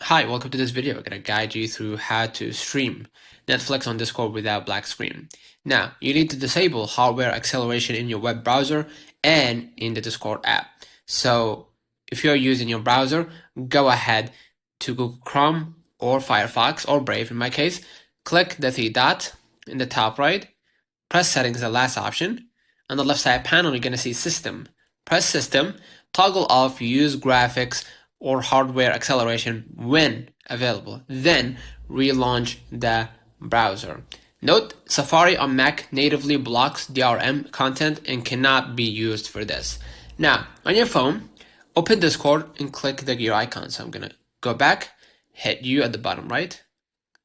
Hi, welcome to this video. We're going to guide you through how to stream Netflix on Discord without black screen. Now, you need to disable hardware acceleration in your web browser and in the Discord app. So, if you're using your browser, go ahead to Google Chrome or Firefox or Brave in my case. Click the three dot in the top right. Press Settings, the last option. On the left side panel, you're going to see System. Press System, toggle off Use Graphics or hardware acceleration when available. Then relaunch the browser. Note, Safari on Mac natively blocks DRM content and cannot be used for this. Now, on your phone, open Discord and click the gear icon. So I'm gonna go back, hit U at the bottom right,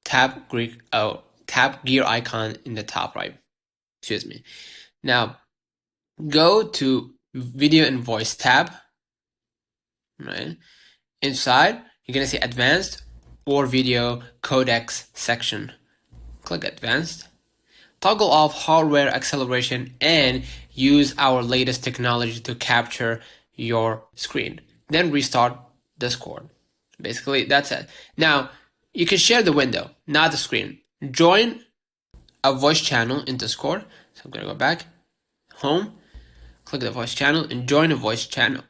tap gear icon in the top right. Excuse me. Now, go to Video and Voice tab, right? Inside, you're going to see Advanced or Video Codecs section. Click Advanced. Toggle off hardware acceleration and use our latest technology to capture your screen. Then restart Discord. Basically, that's it. Now, you can share the window, not the screen. Join a voice channel in Discord. So I'm going to go back, home, click the voice channel and join a voice channel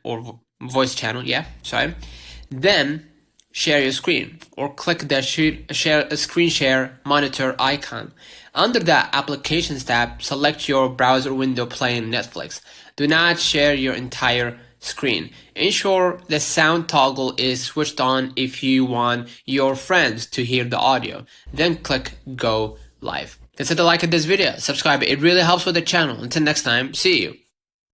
Then share your screen or click the screen share monitor icon. Under the Applications tab, select your browser window playing Netflix. Do not share your entire screen. Ensure the sound toggle is switched on if you want your friends to hear the audio. Then click Go Live. Consider liking this video, subscribe. It really helps with the channel. Until next time, see you.